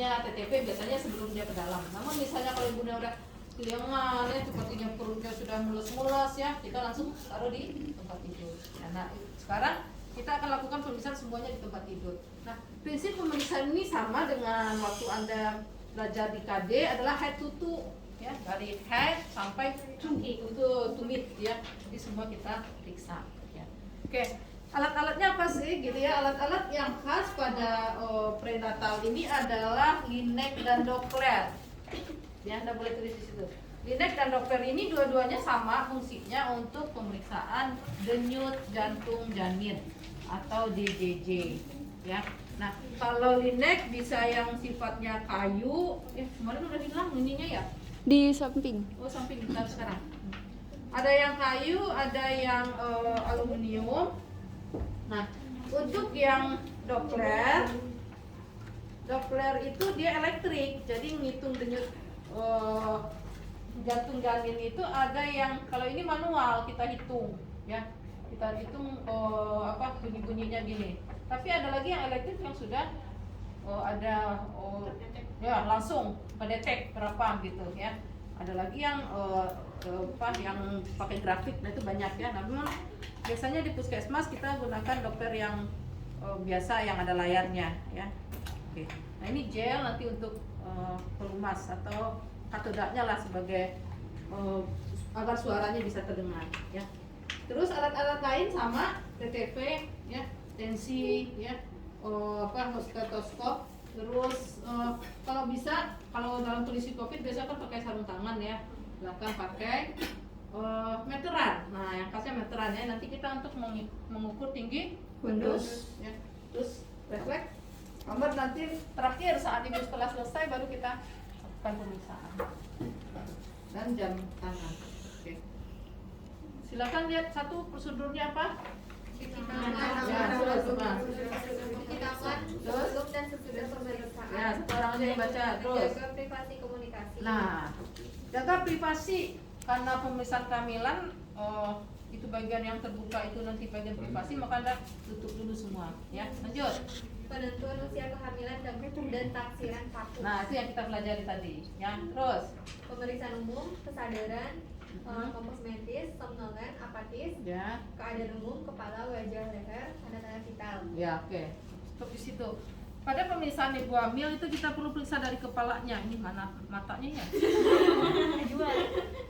namanya TTP biasanya sebelum dia ke dalam. Namun misalnya kalau ibunya udah keliangan ya, sepertinya perutnya sudah mules-mules ya, kita langsung taruh di tempat tidur. Nah, sekarang kita akan lakukan pemeriksaan semuanya di tempat tidur. Nah, prinsip pemeriksaan ini sama dengan waktu Anda belajar di KD adalah head to toe ya, dari head sampai to mid ya. Jadi semua kita periksa ya. Oke. Alat-alatnya apa sih gitu ya? Alat-alat yang khas pada prenatal ini adalah Linac dan Doppler. Ya, Anda boleh tulis di situ. Linac dan Doppler ini dua-duanya sama fungsinya untuk pemeriksaan denyut jantung janin atau DJJ. Ya. Nah, kalau Linac bisa yang sifatnya kayu, kemarin udah hilang ininya ya? Di samping. Oh, samping kita sekarang. Ada yang kayu, ada yang aluminium. Nah, untuk yang Doppler itu dia elektrik, jadi ngitung denyut jantung janin itu ada yang kalau ini manual kita hitung, ya kita hitung bunyi-bunyinya gini. Tapi ada lagi yang elektrik yang sudah ya langsung mendetek berapa gitu ya. Ada lagi yang yang pakai grafik, nah itu banyak ya. Namun biasanya di puskesmas kita gunakan Doppler yang biasa yang ada layarnya ya. Oke. Nah ini gel nanti untuk pelumas atau katodanya lah sebagai agar suaranya bisa terdengar ya. Terus alat-alat lain sama TTV ya, tensi ya, stetoskop. Terus kalau bisa, kalau dalam kondisi COVID biasa kan pakai sarung tangan ya, belakang pakai meteran. Nah yang khasnya meteran ya, nanti kita untuk mengukur tinggi fundus ya. Terus refleks nomor nanti terakhir saat ibu setelah selesai baru kita lakukan pemeriksaan dan jam tangan. Oke. Silakan lihat satu prosedurnya apa? Cuci tangan, sebelum dan sesudah pemeriksaan. Ya, satu orang aja yang baca terus. Jaga privasi komunikasi. Nah, jaga privasi karena pemeriksaan kehamilan itu bagian yang terbuka itu nanti bagian privasi, maka Anda tutup dulu semua ya. Lanjut. Penentuan usia kehamilan dan taksiran paku. Nah, itu yang kita pelajari tadi. Ya, terus Pemeriksaan umum, kesadaran, kompos medis, somnolen, apatis, ya. keadaan umum, kepala, wajah, leher, tanda-tanda vital. Ya, oke. Stop di situ. Pada pemeriksaan ibu hamil itu kita perlu periksa dari kepalanya. Ini mana matanya ya?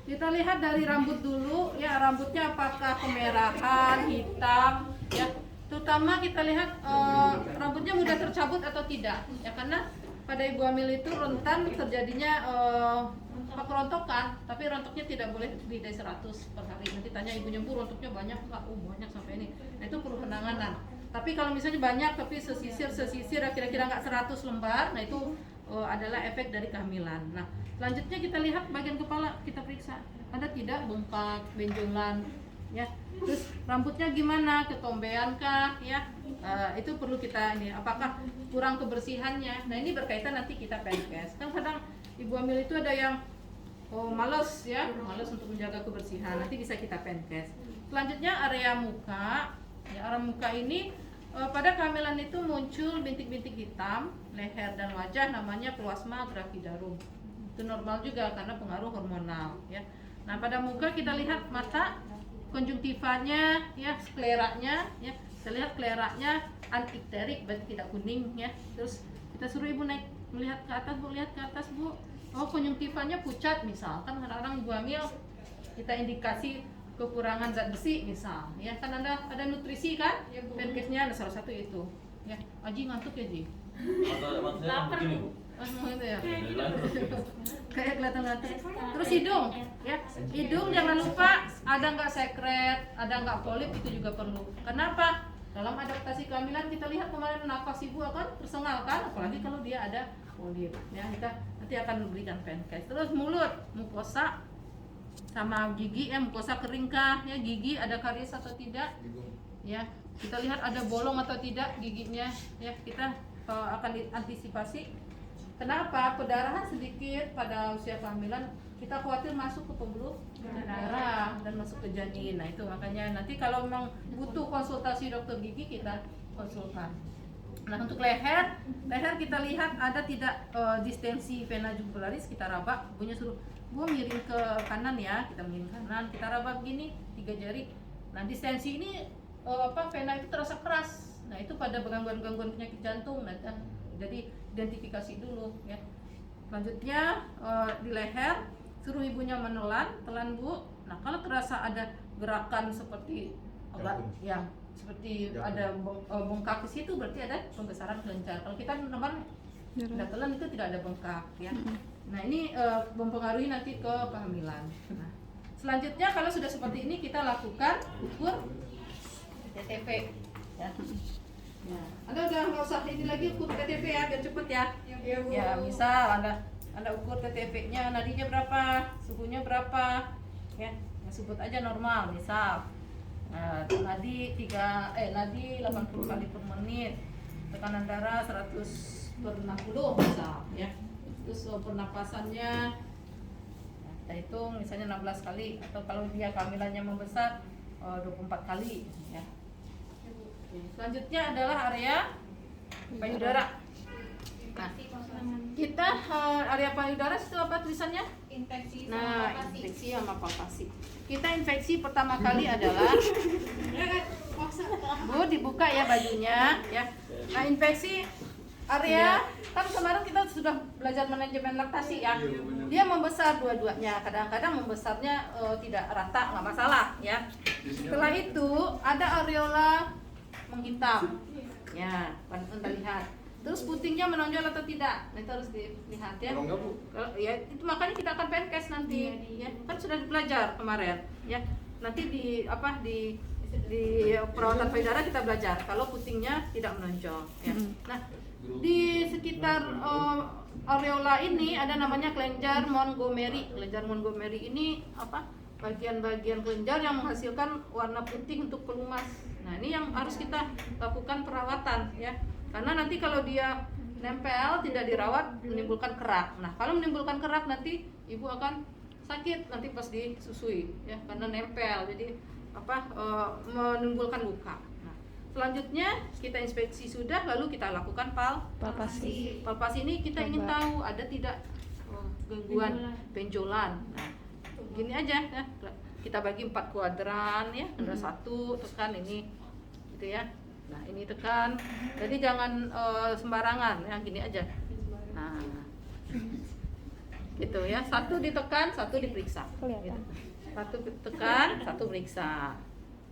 Kita lihat dari rambut dulu, ya rambutnya apakah kemerahan, hitam, ya. Terutama kita lihat rambutnya mudah tercabut atau tidak, ya karena pada ibu hamil itu rentan terjadinya kerontokan, tapi rontoknya tidak boleh lebih dari 100 per hari. Nanti tanya ibunya, Bu rontoknya banyak nggak? Oh banyak sampai ini. Nah itu perlu penanganan. Tapi kalau misalnya banyak tapi sesisir kira-kira nggak 100 lembar, nah itu adalah efek dari kehamilan. Nah selanjutnya kita lihat bagian kepala, kita periksa ada tidak bengkak, benjolan, ya. Terus rambutnya gimana, ketombean kah, ya. Itu perlu kita ini. Apakah kurang kebersihannya? Nah ini berkaitan nanti kita penkes. Kadang ibu hamil itu ada yang males ya, males untuk menjaga kebersihan. Nanti bisa kita penkes. Selanjutnya area muka. Ya, area muka ini pada kehamilan itu muncul bintik-bintik hitam, leher dan wajah, namanya plasma gravidarum. Itu normal juga karena pengaruh hormonal ya. Nah, pada muka kita lihat mata, konjungtivanya ya, skleranya ya. Kita lihat skleranya anikterik, berarti tidak kuning ya. Terus kita suruh ibu naik melihat ke atas, Bu, lihat ke atas, Bu. Oh, konjungtivanya pucat misalkan kadang-kadang ibu hamil kita indikasi kekurangan zat besi misal ya, kan ada nutrisi kan ya, penkesnya ada salah satu itu ya. Aji ngantuk ya Ji? Lapar Bu. Itu ya. Kayak kelihatan ngantuk. Terus hidung ya, hidung jangan lupa ada nggak sekret, ada nggak polip, itu juga perlu. Kenapa? Dalam adaptasi kehamilan kita lihat kemarin nafas ibu akan tersengal kan, apalagi kalau dia ada polip ya. Kita nanti akan memberikan penkes. Terus mulut, mukosa sama gigi, mukosa kering kah ya, gigi ada karies atau tidak ya, kita lihat ada bolong atau tidak giginya ya. Kita akan antisipasi. Kenapa? Pendarahan sedikit pada usia kehamilan, kita khawatir masuk ke pembuluh darah dan masuk ke janin. Nah itu makanya nanti kalau memang butuh konsultasi dokter gigi kita konsultan. Nah untuk leher kita lihat ada tidak distensi vena jugularis, kita raba, ibunya suruh gua miring ke kanan ya, kita miring kanan, kita raba begini 3 jari. Nah distensi ini vena itu terasa keras. Nah itu pada gangguan penyakit jantung. Nah jadi identifikasi dulu ya. Selanjutnya di leher suruh ibunya telan Bu. Nah kalau terasa ada gerakan seperti yang seperti ada bengkak ke situ, berarti ada pembesaran kelenjar. Kalau kita teman tidak telan itu tidak ada bengkak ya. Nah ini mempengaruhi nanti ke kehamilan. Nah, selanjutnya kalau sudah seperti ini kita lakukan ukur TTP ya. Nah, Anda udah nggak usah ini lagi ukur TTP ya, biar cepet ya. Ya misal Anda ukur TTP-nya, nadinya berapa, suhunya berapa ya, sebut aja normal misal. Nah, nadi 80 kali per menit, tekanan darah 100/60 misal ya. Terus pernapasannya kita hitung misalnya 16 kali, atau kalau dia kehamilannya membesar 24 kali ya. Selanjutnya adalah area payudara. Nah, kita area payudara itu apa tulisannya? Infeksi Nah, sama palpasi. infeksi sama palpasi. Kita infeksi pertama kali adalah Bu dibuka ya bajunya ya. Nah, infeksi area kan kemarin kita sudah belajar manajemen laktasi ya. Dia membesar dua-duanya. Kadang-kadang membesarnya tidak rata, nggak masalah ya. Setelah itu ada areola menghitam. Ya, Anda lihat. Terus putingnya menonjol atau tidak? Nah, itu harus dilihat ya. Ya, itu makanya kita akan penkes nanti. Ya, kan sudah belajar kemarin. Ya, nanti di perawatan payudara kita belajar kalau putingnya tidak menonjol. Ya. Nah, di sekitar areola ini ada namanya kelenjar Montgomery. Kelenjar Montgomery ini bagian-bagian kelenjar yang menghasilkan warna putih untuk pelumas. Nah, ini yang harus kita lakukan perawatan ya. Karena nanti kalau dia nempel tidak dirawat menimbulkan kerak. Nah, kalau menimbulkan kerak nanti ibu akan sakit nanti pas disusui ya, karena nempel. Jadi menimbulkan luka. Nah, selanjutnya kita inspeksi sudah, lalu kita lakukan palpasi. Palpasi ini kita ingin tahu ada tidak gangguan benjolan. Nah, gini aja ya. Kita bagi 4 kuadran ya. Ada 1 tekan ini gitu ya. Nah, ini tekan. Jadi jangan sembarangan ya, gini aja. Nah. Gitu ya. 1 ditekan, 1 diperiksa. Gitu. 1 tekan, 1 periksa.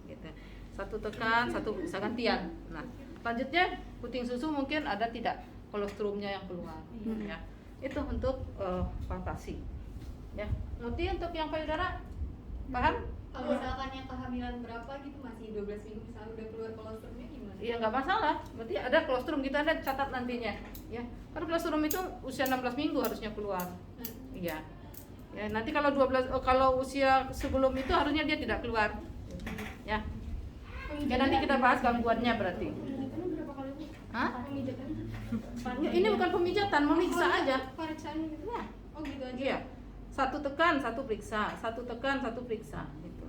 Gitu. 1 tekan, 1 periksa gantian. Nah, selanjutnya puting susu mungkin ada tidak kolostrumnya yang keluar ya. Itu untuk palpasi. Ya. Nanti untuk yang payudara paham? Kalau misalkan yang kehamilan berapa gitu masih 12 minggu misalnya udah keluar kolostrumnya gimana? Iya nggak masalah, berarti ada kolostrum, kita ada catat nantinya ya. Karena kolostrum itu usia 16 minggu harusnya keluar. Iya. Ya, nanti kalau kalau usia sebelum itu harusnya dia tidak keluar. Ya. Ya nanti kita bahas gangguannya berarti. Hah? Ya, ini bukan pemijatan, memeriksa aja. Pemeriksaan gitu. Ya. Oh gitu aja. Iya. 1 tekan, 1 periksa, 1 tekan, 1 periksa gitu.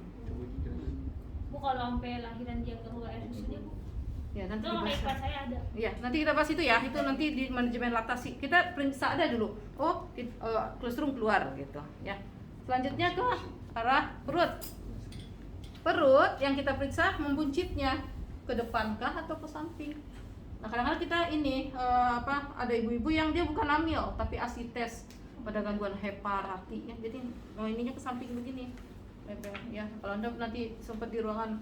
Bu, kalau sampai lahiran dia keluar air susunya, Bu, Ya, nanti itu sama dibahas. ikhlas saya ada. Iya, nanti kita bahas itu ya. Itu nanti di manajemen laktasi. Kita periksa ada dulu. Oh, kolostrum keluar gitu, ya. Selanjutnya ke arah perut. Perut yang kita periksa membuncitnya ke depankah atau ke samping. Nah, kadang-kadang kita ini ada ibu-ibu yang dia bukan hamil tapi asites pada gangguan hepar hati ya. Jadi ininya ke samping begini. Ya, kalau Anda nanti sempat di ruangan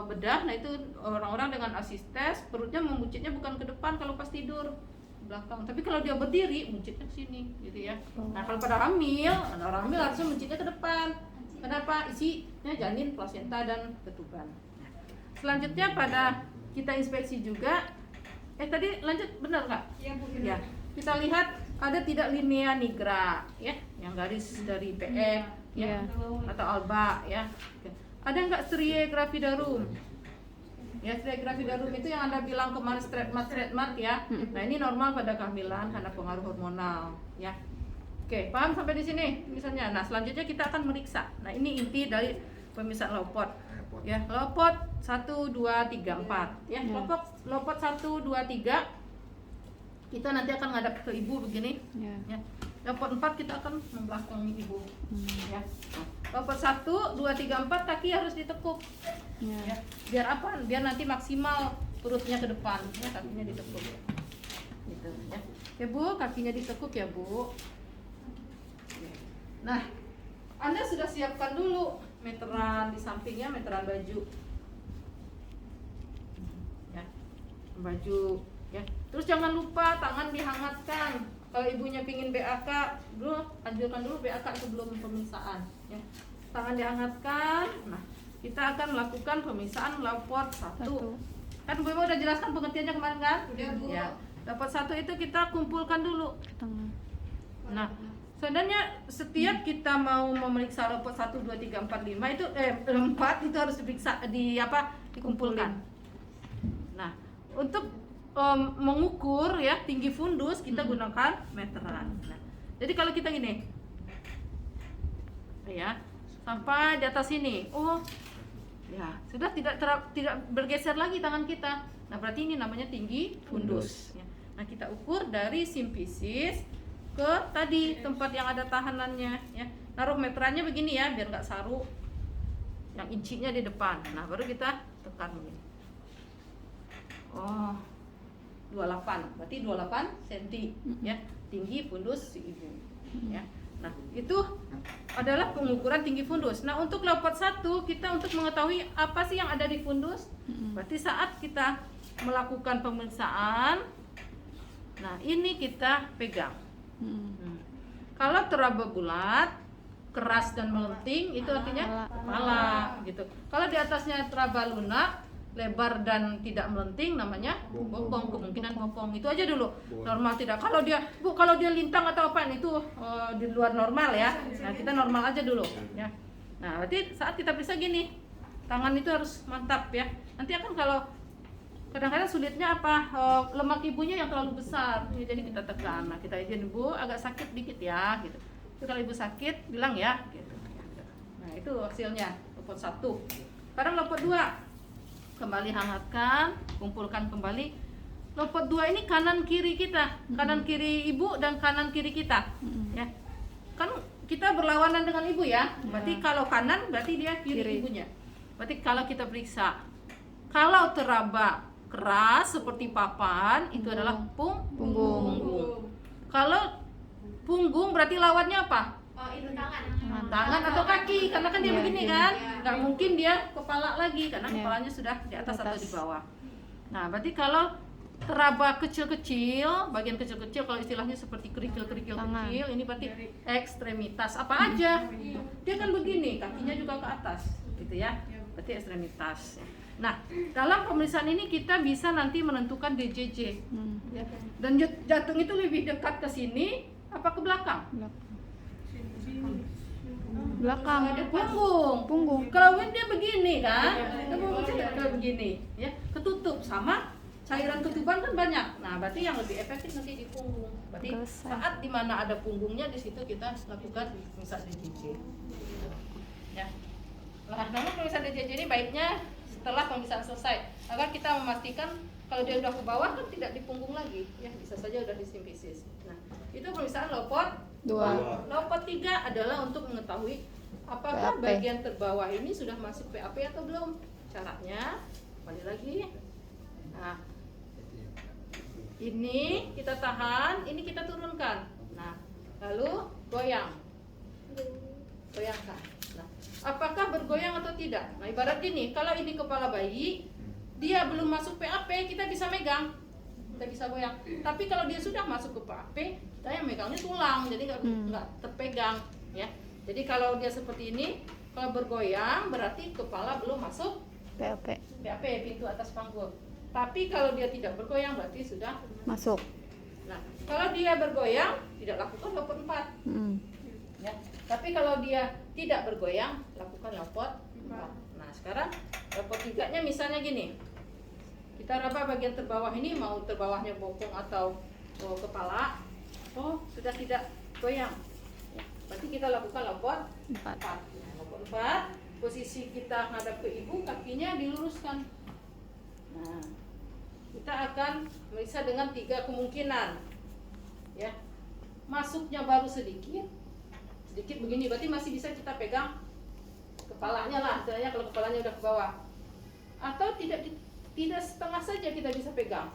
bedah, nah itu orang-orang dengan asistes perutnya membuncitnya bukan ke depan kalau pas tidur, belakang. Tapi kalau dia berdiri buncitnya ke sini gitu ya. Nah, kalau pada orang hamil harusnya buncitnya ke depan. Kenapa? Isinya janin, plasenta dan ketuban. Nah, selanjutnya pada kita inspeksi juga. Tadi lanjut benar nggak? Iya, Bu. Ya. Kita lihat ada tidak linea nigra ya, yang garis dari PE ya, atau alba ya. Ada nggak striae gravidarum? Ya, striae gravidarum itu yang Anda bilang kemarin straight mat ya. Nah, ini normal pada kehamilan karena pengaruh hormonal ya. Oke, paham sampai di sini misalnya. Nah, selanjutnya kita akan meriksa. Nah, ini inti dari pemeriksaan Lauport. Ya, lopot 1 2 3 4 ya. Ya. Lopot 1 2 3 kita nanti akan ngadap ke ibu begini Ya. ya. Lopot 4 kita akan membelakangi ibu ya. Lopot 1 2 3 4 kaki harus ditekuk Ya. ya. Biar apa? Biar nanti maksimal perutnya ke depan ya, kakinya ditekuk gitu ya. Oke Bu, kakinya ditekuk ya Bu. Nah, Anda sudah siapkan dulu meteran di sampingnya, meteran baju ya, baju ya. Terus jangan lupa tangan dihangatkan. Kalau ibunya pingin BAK dulu, anjurkan dulu BAK sebelum pemeriksaan ya. Tangan dihangatkan. Nah, kita akan melakukan pemeriksaan lopot 1. Kan Bu Ema udah jelaskan pengertiannya kemarin kan? Udah, Bu. Ya. Lopot 1 itu kita kumpulkan dulu. Tengah. Nah, sebenarnya setiap kita mau memeriksa lopot 1 2 3 4 5 itu 4 itu harus diperiksa dikumpulkan. Nah, untuk mengukur ya tinggi fundus kita gunakan meteran. Nah, jadi kalau kita gini ya, sampai di atas sini. Oh, ya, sudah tidak bergeser lagi tangan kita. Nah, berarti ini namanya tinggi fundus ya. Nah, kita ukur dari simpisis ke tadi tempat yang ada tahanannya ya. Naruh meterannya begini ya, biar nggak saru. Yang incinya di depan. Nah, baru kita tekan begini. Oh, 28. Berarti 28 cm ya, tinggi fundus si ibu ya. Nah, itu adalah pengukuran tinggi fundus. Nah, untuk lopot 1 kita untuk mengetahui apa sih yang ada di fundus. Berarti saat kita melakukan pemeriksaan, nah ini kita pegang. Kalau teraba bulat, keras dan melenting itu artinya kepala gitu. Kalau di atasnya teraba lunak, lebar dan tidak melenting namanya bopong, kemungkinan bopong. Itu aja dulu. Normal tidak. Kalau dia lintang atau apa itu di luar normal ya. Nah, kita normal aja dulu ya. Nah, berarti saat kita periksa gini, tangan itu harus mantap ya. Nanti akan kalau kadang-kadang sulitnya apa, lemak ibunya yang terlalu besar ya, jadi kita tekan. Nah, kita izin ibu agak sakit dikit ya gitu. Jadi kalau ibu sakit bilang ya gitu. Nah, itu hasilnya lopot 1. Sekarang lopot 2, kembali hangatkan, kumpulkan kembali. Lopot 2 ini kanan kiri kita, kanan kiri ibu dan kanan kiri kita ya. Kan kita berlawanan dengan ibu ya. Berarti kalau kanan berarti dia kiri ibunya. Berarti kalau kita periksa, kalau teraba keras seperti papan itu adalah punggung. Kalau punggung berarti lawannya apa? Oh, itu tangan. Tangan atau kaki, karena kan dia Iya, begini iya. kan, Iya. nggak mungkin dia kepala lagi karena Iya. kepalanya sudah di atas atau di Atas. bawah. Nah, berarti kalau teraba kecil-kecil, bagian kecil-kecil kalau istilahnya seperti kerikil-kerikil Tangan. kecil, ini berarti ekstremitas apa aja. Dia kan begini, kakinya juga ke atas, gitu ya. Berarti ekstremitas. Nah, dalam pemeriksaan ini kita bisa nanti menentukan DJJ. Ya. Dan jantung itu lebih dekat ke sini apa ke belakang? Belakang. Ada punggung. Kalau dia begini kan, kalau begini, ya ketutup sama cairan ketuban kan banyak. Nah, berarti yang lebih efektif nanti di punggung. Berarti Selesai. saat dimana ada punggungnya di situ kita lakukan pemeriksaan DJJ. Ya. Nah, namun pemeriksaan DJJ ini baiknya setelah pemeriksaan selesai agar kita memastikan kalau dia udah ke bawah kan tidak di punggung lagi, ya bisa saja udah di simfisis. Nah, itu pemeriksaan lopot 2. Lopot 3 adalah untuk mengetahui apakah PAP. bagian terbawah ini sudah masuk PAP atau belum. Caranya kembali lagi. Nah, ini kita tahan, ini kita turunkan. Nah, lalu goyangkan. Nah, apakah bergoyang atau tidak? Nah, ibarat gini, kalau ini kepala bayi, dia belum masuk PAP, kita bisa megang, kita bisa goyang. Tapi kalau dia sudah masuk ke PAP, kita yang megangnya tulang, jadi nggak terpegang, ya. Jadi kalau dia seperti ini, kalau bergoyang berarti kepala belum masuk PAP. PAP, pintu atas panggul. Tapi kalau dia tidak bergoyang berarti sudah Masuk. Nah, kalau dia bergoyang, tidak lakukan lopot 4. Ya. Tapi kalau dia tidak bergoyang, lakukan lopot 4. Nah, sekarang lopot 3-nya misalnya gini. Kita raba bagian terbawah ini, mau terbawahnya bokong atau kepala. Oh, sudah tidak goyang. Ya, berarti kita lakukan lopot 4. Nah, lopot 4, posisi kita hadap ke ibu, kakinya diluruskan. Nah, kita akan meriksa dengan 3 kemungkinan. Ya. Masuknya baru sedikit begini, berarti masih bisa kita pegang kepalanya lah, misalnya kalau kepalanya udah ke bawah. Atau tidak setengah saja kita bisa pegang.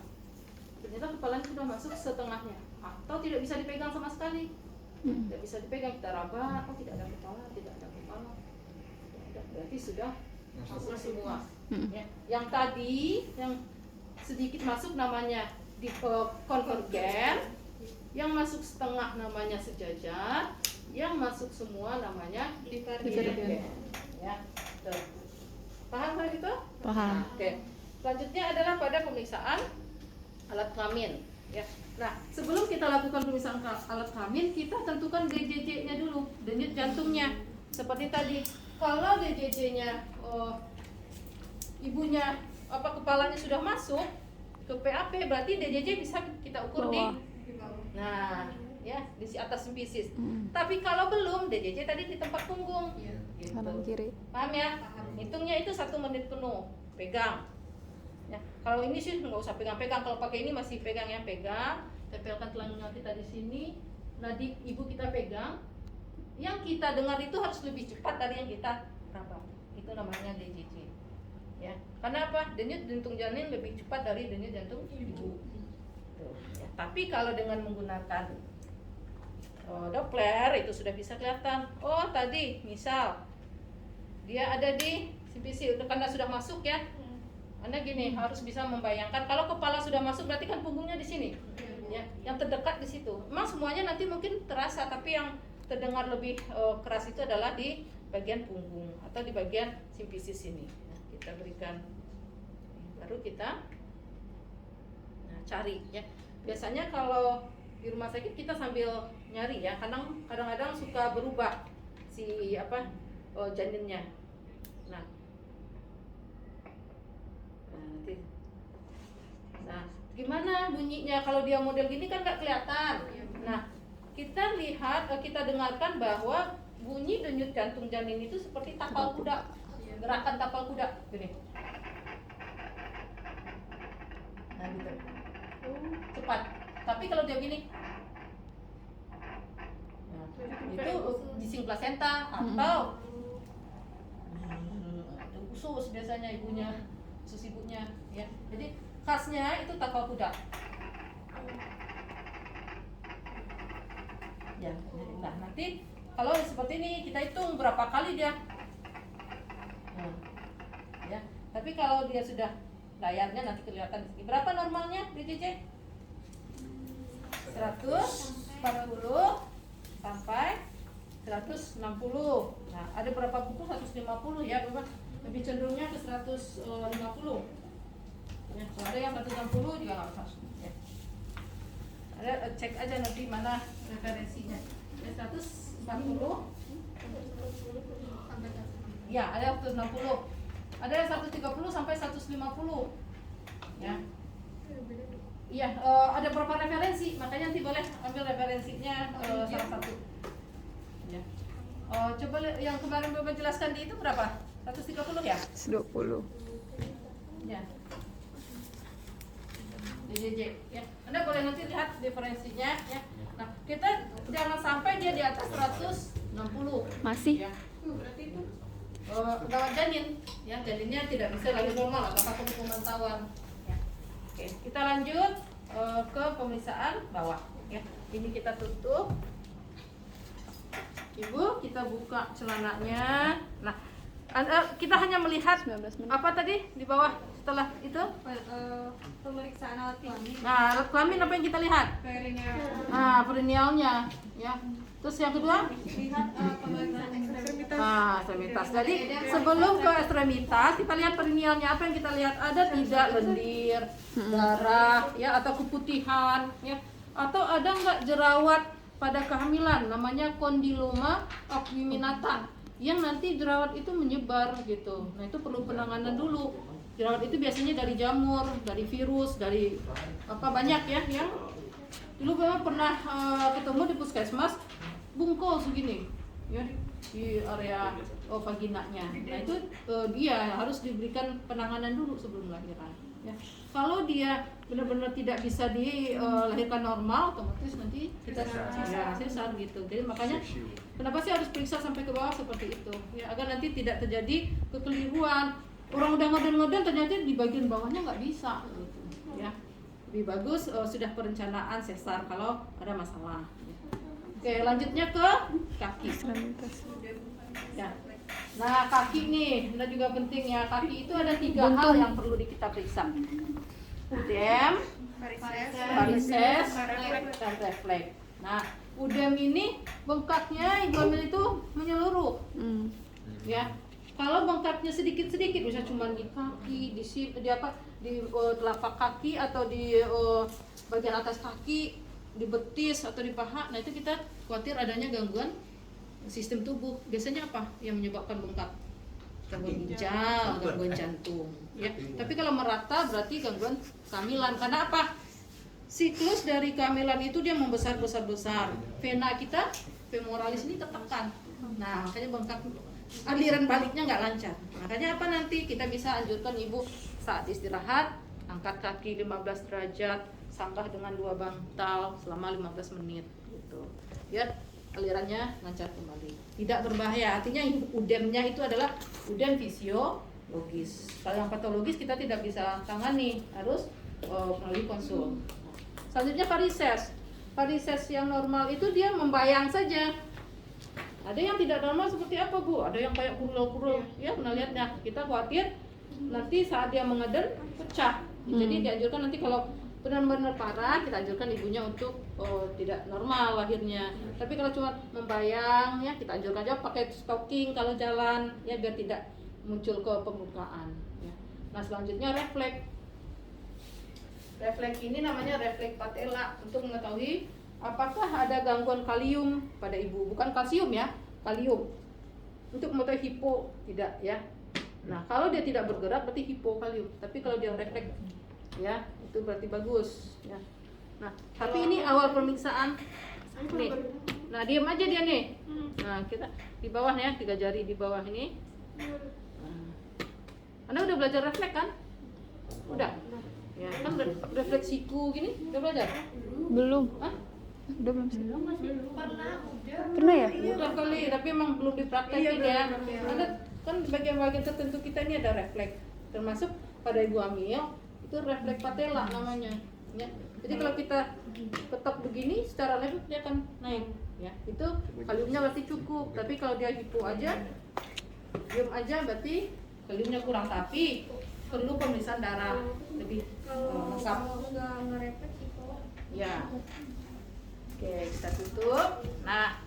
Ternyata kepalanya sudah masuk setengahnya. Atau tidak bisa dipegang sama sekali. Tidak bisa dipegang, kita raba, oh tidak ada kepala, tidak ada kepala. Tidak ada, berarti sudah masuk semua. Ya. Yang tadi yang sedikit masuk namanya di konvergen, yang masuk setengah namanya sejajar, yang masuk semua namanya divergen. Ya, tuh. Paham hal itu? Paham. Oke. Selanjutnya adalah pada pemeriksaan alat kelamin. Ya. Nah, sebelum kita lakukan pemeriksaan alat kelamin, kita tentukan DJJ-nya dulu, denyut jantungnya. Seperti tadi, kalau DJJ-nya ibunya kepalanya sudah masuk ke PAP, berarti DJJ bisa kita ukur Bawah. nah, ya, di atas simpisis. Tapi kalau belum, DJJ tadi di tempat punggung. Gitu. Kanan kiri. Paham ya? Hitungnya itu 1 menit penuh, pegang. Ya, kalau ini sih nggak usah pegang-pegang. Kalau pakai ini masih pegang ya, pegang. Tempelkan telanjang kita di sini. Nadi ibu kita pegang. Yang kita dengar itu harus lebih cepat dari yang kita raba. Itu namanya DJJ. Ya, karena apa? Denyut jantung janin lebih cepat dari denyut jantung ibu. Tuh, ya. Tapi kalau dengan menggunakan Doppler itu sudah bisa kelihatan. Oh, tadi misal dia ada di CPC karena sudah masuk ya. Anda gini harus bisa membayangkan kalau kepala sudah masuk berarti kan punggungnya di sini. Ya, yang terdekat di situ. Memang semuanya nanti mungkin terasa, tapi yang terdengar lebih keras itu adalah di bagian punggung atau di bagian simpisis ini. Nah, kita berikan, baru kita cari ya. Biasanya kalau di rumah sakit kita sambil nyari ya. Kadang-kadang suka berubah si janinnya. Nah, nanti. Nah, gimana bunyinya kalau dia model gini kan nggak kelihatan. Nah, kita lihat, kita dengarkan bahwa bunyi denyut jantung janin itu seperti tapal kuda, gerakan tapal kuda, gini. Nah, gitu. Cepat. Tapi kalau dia gini, nah, itu bising plasenta atau usus biasanya usus ibunya, ya. Jadi khasnya itu tapal kuda. Ya, nah nanti kalau seperti ini kita hitung berapa kali dia. Nah, ya. Tapi kalau dia sudah layarnya nanti kelihatan di sini. Berapa normalnya DJJ? 140 sampai 160. Nah, ada berapa buku 150 ya, Bapak? Lebih cenderungnya ke 150. Ya, kalau ada yang 160 juga nggak usah. Ya. Ada cek aja nanti mana referensinya. Ya, 140. Ya, ada 160. Ada yang 130 sampai 150. Ya. Iya, ada beberapa referensi, makanya nanti boleh ambil referensinya salah satu. Ya. Coba yang kemarin Bapak jelaskan di itu berapa? 130 ya? 20. Ya. DJJ ya. Anda boleh nanti lihat diferensinya ya. Nah, kita jangan sampai dia di atas 160. Masih? Ya. Berarti itu gawat janin. Ya, janinnya tidak bisa lagi normal atau perlu pemantauan. Ya. Oke, kita lanjut ke pemeriksaan bawah ya. Ini kita tutup. Ibu, kita buka celananya. Nah, kita hanya melihat 19 menit. apa tadi di bawah setelah itu? Pemeriksaan alat kelamin. Nah, alat kelamin apa yang kita lihat? Perineal. Nah, perinealnya, ya. Terus yang kedua? Lihat pemeriksaan ekstremitas. Nah, ekstremitas. Jadi sebelum ke ekstremitas, kita lihat perinealnya. Apa yang kita lihat? Ada tidak lendir, darah, ya, atau keputihan, ya, atau ada nggak jerawat pada kehamilan? Namanya kondiloma acuminata. Yang nanti jerawat itu menyebar gitu. Nah, itu perlu penanganan dulu. Jerawat itu biasanya dari jamur, dari virus, dari apa banyak ya. Yang dulu Bapak pernah ketemu di puskesmas bungkul segini. ya di area vaginanya. Nah itu dia harus diberikan penanganan dulu sebelum lahiran. Ya. Kalau dia benar-benar tidak bisa dilahirkan normal, otomatis nanti kita sesar gitu. Jadi makanya kenapa sih harus periksa sampai ke bawah seperti itu? Ya agar nanti tidak terjadi kekeliruan. Orang udah ngeden-ngeden ternyata di bagian bawahnya nggak bisa gitu. Ya. Lebih bagus sudah perencanaan sesar kalau ada masalah. Oke, lanjutnya ke kaki. Ya. Nah, kaki nih, ini juga penting ya. Kaki itu ada 3 hal yang perlu kita periksa. Udem, varises, dan refleks. Nah, udem ini bengkaknya Ibu Amel itu menyeluruh. Ya. Kalau bengkaknya sedikit-sedikit, bisa cuma di kaki, di telapak kaki atau di bagian atas kaki, di betis atau di paha, nah itu kita khawatir adanya gangguan sistem tubuh. Biasanya apa yang menyebabkan bengkak? Gangguan ginjal, gangguan jantung. Ya. Tapi kalau merata berarti gangguan kehamilan. Karena apa? Siklus dari kehamilan itu dia membesar. Vena kita, femoralis ini tertekan. Nah, makanya bengkak, aliran baliknya nggak lancar. Makanya apa nanti kita bisa anjurkan ibu saat istirahat, angkat kaki 15 derajat, sangkah dengan 2 bantal selama 15 menit gitu. Biar alirannya lancar kembali. Tidak berbahaya. Artinya udemnya itu adalah udem fisiologis. Kalau yang patologis kita tidak bisa tangani, harus melalui konsul. Selanjutnya varises. Varises yang normal itu dia membayang saja. Ada yang tidak normal seperti apa, Bu? Ada yang kayak kurul-kurul, ya pernah lihatnya. Kita khawatir nanti saat dia mengeden pecah. Jadi dianjurkan nanti kalau benar-benar parah, kita anjurkan ibunya untuk tidak normal lahirnya. Tapi kalau cuma membayang, ya kita anjurkan aja pakai stocking kalau jalan, ya biar tidak muncul ke permukaan. Ya. Nah selanjutnya refleks. Refleks ini namanya refleks patella untuk mengetahui apakah ada gangguan kalium pada ibu, bukan kalsium ya, kalium. Untuk mengetahui hipo tidak ya. Nah kalau dia tidak bergerak berarti hipokalium. Tapi kalau dia refleks, ya itu berarti bagus. Ya. Nah tapi ini awal pemeriksaan. Nih, nah diam aja dia nih. Nah kita di bawah ya, 3 jari di bawah ini. Nah. Anda udah belajar refleks kan? Udah. Ya kan refleks siku gini, udah belajar? Belum. Hah? Udah belum sih? Pernah Pernah ya? Udah kali, tapi emang belum dipraktekin ya. Ada kan bagian-bagian tertentu kita ini ada refleks, termasuk pada ibu hamil itu refleks patella namanya. Ya. Jadi kalau kita ketok begini, secara level dia akan naik. Ya, itu kaliumnya berarti cukup. Tapi kalau dia hipo aja, diam aja berarti kaliumnya kurang. Tapi perlu pemeriksaan darah lebih lengkap. Kalau nggak ngerefleks itu Ya. Oke, kita tutup. Nah,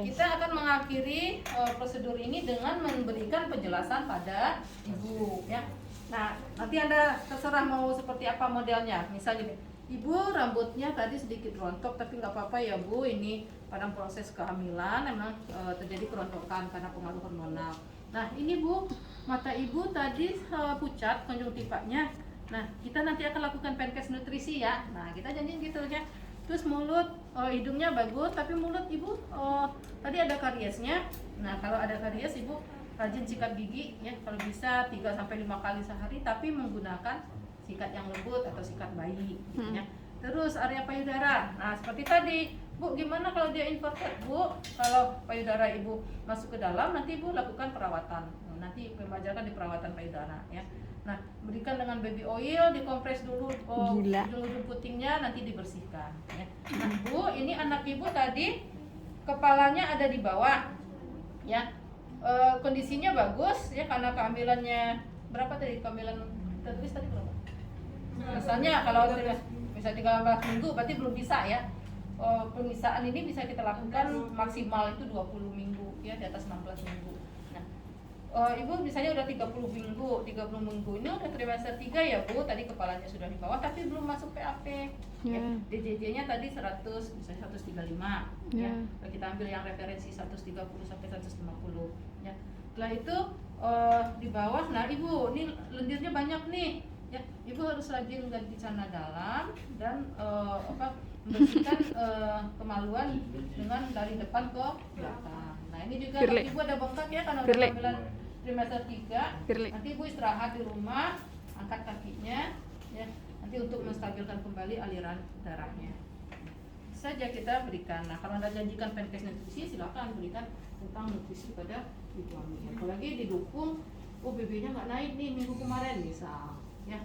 kita akan mengakhiri prosedur ini dengan memberikan penjelasan pada ibu ya. Nah, nanti Anda terserah mau seperti apa modelnya. Misalnya ibu rambutnya tadi sedikit rontok, tapi nggak apa-apa ya Bu, ini pada proses kehamilan memang terjadi kerontokan karena pengaruh hormonal. Nah, ini Bu, mata ibu tadi pucat konjungtivanya. Nah, kita nanti akan lakukan penkes nutrisi ya. Nah, kita janjiin gitu ya. Terus mulut, hidungnya bagus, tapi mulut ibu tadi ada kariesnya. Nah kalau ada karies ibu rajin sikat gigi ya, kalau bisa 3-5 kali sehari, tapi menggunakan sikat yang lembut atau sikat bayi gitu ya. Terus area payudara, nah seperti tadi Bu, gimana kalau dia inverted Bu? Kalau payudara ibu masuk ke dalam, nanti ibu lakukan perawatan. Nanti pembajakan di perawatan payudara ya. Nah, berikan dengan baby oil, dikompres dulu ujung-ujung putingnya, nanti dibersihkan. Ya. Nah, Bu, ini anak ibu tadi kepalanya ada di bawah, ya. Kondisinya bagus, ya, karena kehamilannya berapa tadi? Kehamilan tertulis tadi berapa? Misalnya kalau bisa 13 minggu, berarti belum bisa ya. Pemisaan ini bisa kita lakukan maksimal itu 20 minggu, ya, di atas 16 minggu. Ibu misalnya udah 30 minggu ini udah trimester 3 ya Bu, tadi kepalanya sudah di bawah tapi belum masuk PAP. Ya. DJJ-nya tadi 100, misalnya 135 ya. Kita ambil yang referensi 130 sampai 150 ya. Setelah itu di bawah, nah Ibu, ini lendirnya banyak nih. Ya, Ibu harus rajin ganti celana dalam dan membersihkan kemaluan dengan dari depan ke belakang. Nah, ini juga Firly. ibu ada bengkak ya karena udah Firly. kehamilan trimester 3. Firly. Nanti ibu istirahat di rumah, angkat kakinya, ya. Nanti untuk menstabilkan kembali aliran darahnya. Saja kita berikan. Nah, kalau Anda janjikan pankes nutrisi, silakan berikan tentang nutrisi pada ibu hamil. Apalagi didukung, oh BB-nya nggak naik nih minggu kemarin misal, ya.